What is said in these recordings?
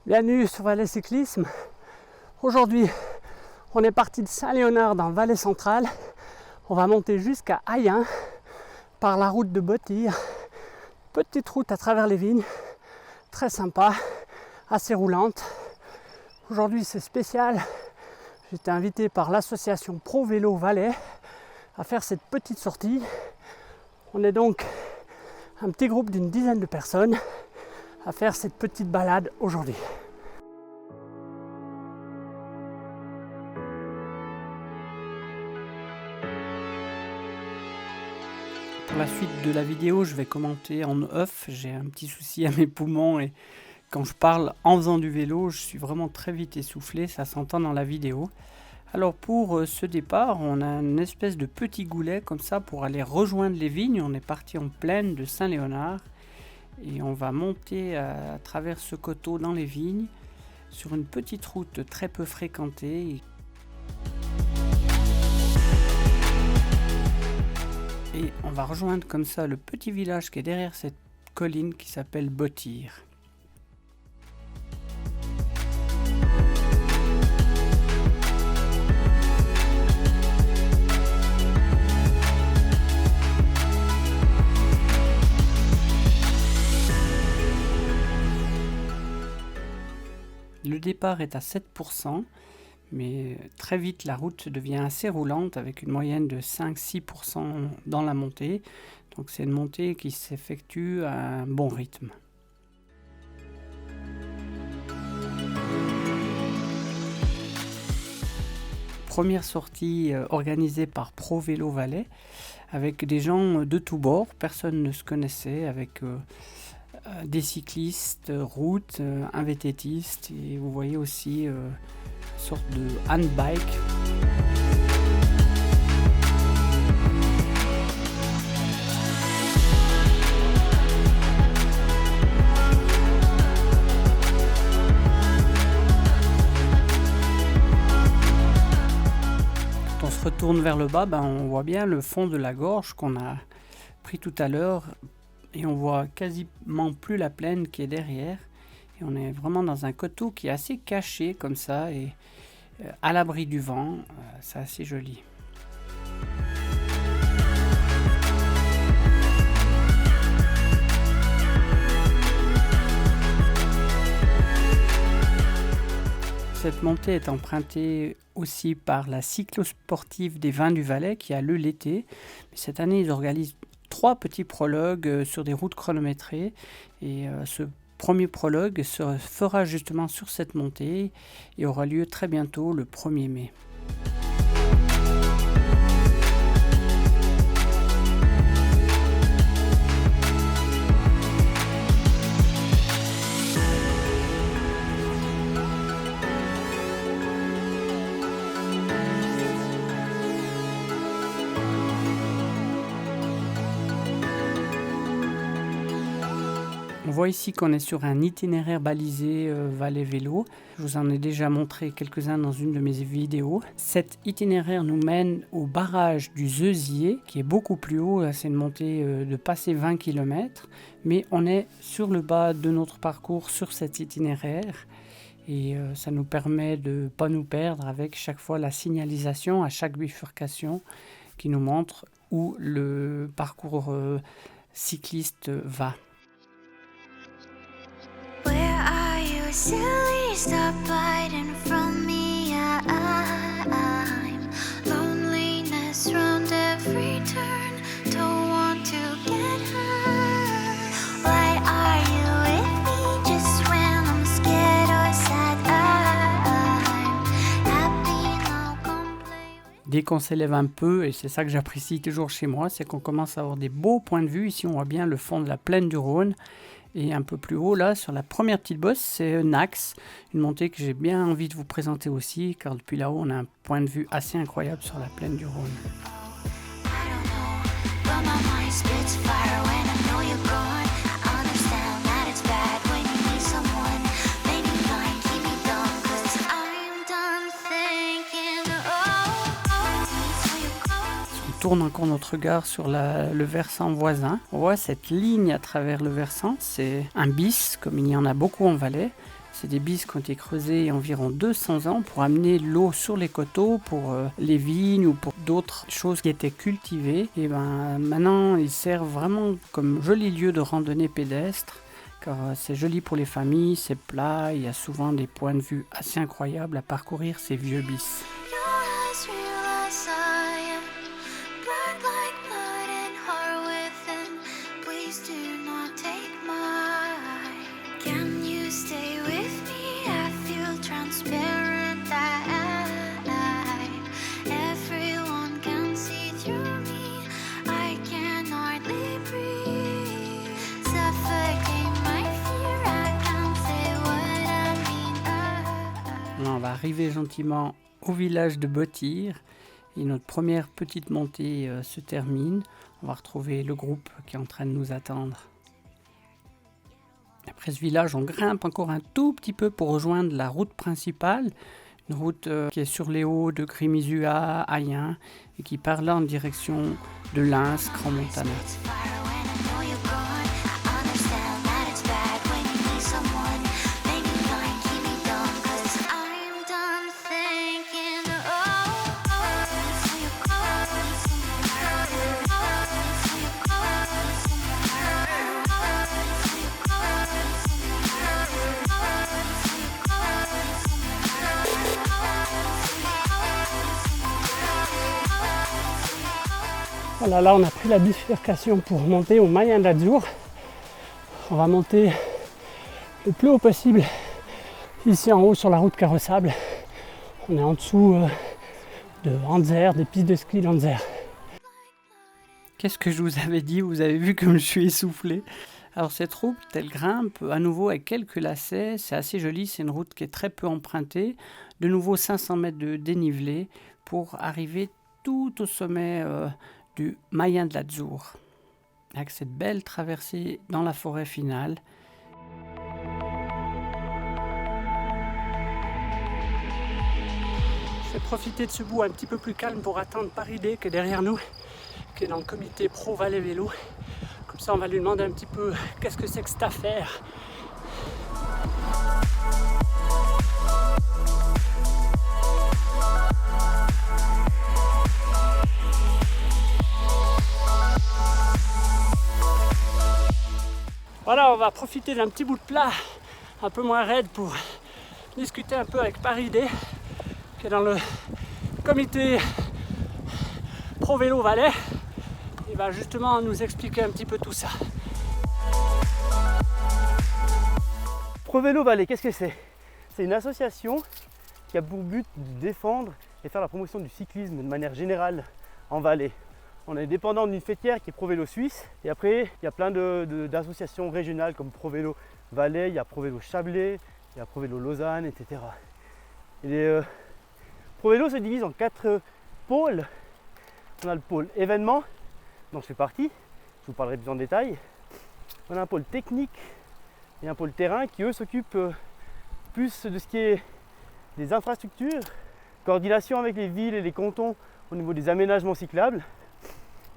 Bienvenue sur Valais Cyclisme. Aujourd'hui, on est parti de Saint-Léonard dans le Valais central. On va monter jusqu'à Ayen par la route de Bottire. Petite route à travers les vignes, très sympa, assez roulante. Aujourd'hui c'est spécial. J'ai été invité par l'association Pro Vélo Valais à faire cette petite sortie. On est donc un petit groupe d'une dizaine de personnes à faire cette petite balade aujourd'hui. Pour la suite de la vidéo, je vais commenter en off. J'ai un petit souci à mes poumons et quand je parle en faisant du vélo, je suis vraiment très vite essoufflé, ça s'entend dans la vidéo. Alors pour ce départ, on a une espèce de petit goulet comme ça pour aller rejoindre les vignes. On est parti en plaine de Saint-Léonard et on va monter à travers ce coteau dans les vignes sur une petite route très peu fréquentée. Et on va rejoindre comme ça le petit village qui est derrière cette colline qui s'appelle Bottire. Le départ est à 7%, mais très vite la route devient assez roulante avec une moyenne de 5-6% dans la montée. Donc c'est une montée qui s'effectue à un bon rythme. Première sortie organisée par Pro Vélo Valais avec des gens de tous bords, personne ne se connaissait, avec des cyclistes, routes, un VTTiste et vous voyez aussi une sorte de handbike. Quand on se retourne vers le bas, on voit bien le fond de la gorge qu'on a pris tout à l'heure. Et on voit quasiment plus la plaine qui est derrière. Et on est vraiment dans un coteau qui est assez caché comme ça et à l'abri du vent. C'est assez joli. Cette montée est empruntée aussi par la cyclosportive des Vins du Valais qui a lieu l'été. Mais cette année, ils organisent 3 petits prologues sur des routes chronométrées et ce premier prologue se fera justement sur cette montée et aura lieu très bientôt le 1er mai. On voit ici qu'on est sur un itinéraire balisé Valais Vélo. Je vous en ai déjà montré quelques-uns dans une de mes vidéos. Cet itinéraire nous mène au barrage du Zeusier, qui est beaucoup plus haut. C'est une montée de passer 20 km. Mais on est sur le bas de notre parcours sur cet itinéraire. Et ça nous permet de ne pas nous perdre avec chaque fois la signalisation à chaque bifurcation qui nous montre où le parcours cycliste va. Silly, stop hiding from me. I'm loneliness round every turn. Don't want to get hurt. Why are you with me just when I'm scared or sad? I'm happy now, come play with. Dès qu'on s'élève un peu, et c'est ça que j'apprécie toujours chez moi, c'est qu'on commence à avoir des beaux points de vue. Ici, on voit bien le fond de la plaine du Rhône. Et un peu plus haut, là, sur la première petite bosse, c'est Nax, une montée que j'ai bien envie de vous présenter aussi, car depuis là-haut, on a un point de vue assez incroyable sur la plaine du Rhône. Tourne encore notre regard sur le versant voisin. On voit cette ligne à travers le versant, c'est un bis, comme il y en a beaucoup en Valais. C'est des bis qui ont été creusés il y a environ 200 ans pour amener l'eau sur les coteaux pour les vignes ou pour d'autres choses qui étaient cultivées. Et maintenant, ils servent vraiment comme joli lieu de randonnée pédestre, car c'est joli pour les familles, c'est plat, il y a souvent des points de vue assez incroyables à parcourir ces vieux bis. On va arriver gentiment au village de Bottir et notre première petite montée se termine. On va retrouver le groupe qui est en train de nous attendre. Après ce village, on grimpe encore un tout petit peu pour rejoindre la route principale, une route qui est sur les hauts de Grimizua à Ayen et qui part là en direction de Lens, Crans-Montana. Voilà, là on a pris la bifurcation pour monter au Mayen de l'Azzur. On va monter le plus haut possible ici en haut sur la route carrossable. On est en dessous de Anzer, des pistes de ski d'Anzer. Qu'est-ce que je vous avais dit? Vous avez vu comme je suis essoufflé. Alors cette route, elle grimpe à nouveau avec quelques lacets. C'est assez joli, c'est une route qui est très peu empruntée. De nouveau 500 mètres de dénivelé pour arriver tout au sommet du Mayen de l'Azzur, avec cette belle traversée dans la forêt finale. Je vais profiter de ce bout un petit peu plus calme pour attendre Paridé qui est derrière nous, qui est dans le comité Pro Valais Vélo. Comme ça on va lui demander un petit peu qu'est-ce que c'est que cette affaire. Voilà, on va profiter d'un petit bout de plat un peu moins raide pour discuter un peu avec Paridé, qui est dans le comité Pro Vélo Valais. Il va justement nous expliquer un petit peu tout ça. Pro Vélo Valais, qu'est-ce que c'est? C'est une association qui a pour but de défendre et faire la promotion du cyclisme de manière générale en Valais. On est dépendant d'une fêtière qui est Pro Vélo Suisse. Et après, il y a plein d'associations régionales comme Pro Vélo Valais, il y a Pro Vélo Chablais, il y a Pro Vélo Lausanne, etc. Et Pro Vélo se divise en 4 pôles. On a le pôle événement, dont je fais partie, je vous parlerai plus en détail. On a un pôle technique et un pôle terrain qui eux s'occupent plus de ce qui est des infrastructures, coordination avec les villes et les cantons au niveau des aménagements cyclables.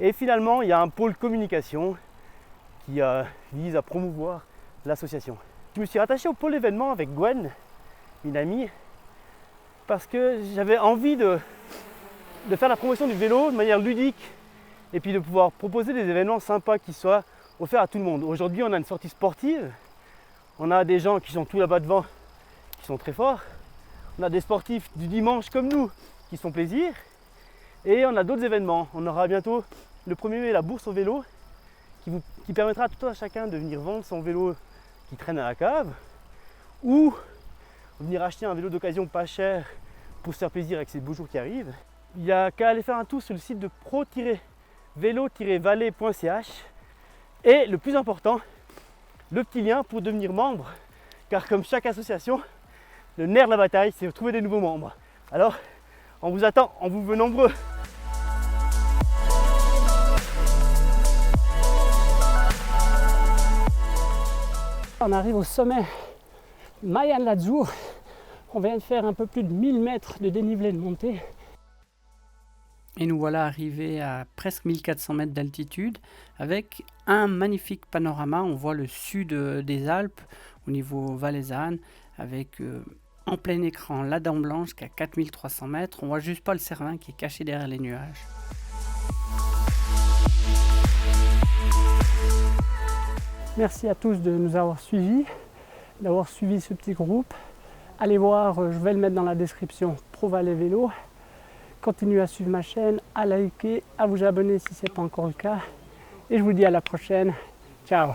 Et finalement, il y a un pôle communication qui vise à promouvoir l'association. Je me suis rattaché au pôle événement avec Gwen, une amie, parce que j'avais envie de faire la promotion du vélo de manière ludique et puis de pouvoir proposer des événements sympas qui soient offerts à tout le monde. Aujourd'hui, on a une sortie sportive, on a des gens qui sont tout là-bas devant, qui sont très forts, on a des sportifs du dimanche comme nous qui sont plaisir. Et on a d'autres événements. On aura bientôt le 1er mai la bourse au vélo qui permettra à tout un chacun de venir vendre son vélo qui traîne à la cave ou venir acheter un vélo d'occasion pas cher pour se faire plaisir avec ces beaux jours qui arrivent. Il n'y a qu'à aller faire un tour sur le site de pro-vélo-valais.ch et le plus important, le petit lien pour devenir membre, car comme chaque association, le nerf de la bataille, c'est de trouver des nouveaux membres. Alors, on vous attend, on vous veut nombreux. On arrive au sommet Mayen de l'Azzur. On vient de faire un peu plus de 1000 mètres de dénivelé de montée. Et nous voilà arrivés à presque 1400 mètres d'altitude avec un magnifique panorama. On voit le sud des Alpes au niveau valaisanne avec en plein écran la Dent Blanche qui est à 4300 mètres. On voit juste pas le Cervin qui est caché derrière les nuages. Merci à tous de nous avoir suivis, d'avoir suivi ce petit groupe. Allez voir, je vais le mettre dans la description, Pro Valais Vélo. Continuez à suivre ma chaîne, à liker, à vous abonner si ce n'est pas encore le cas. Et je vous dis à la prochaine. Ciao!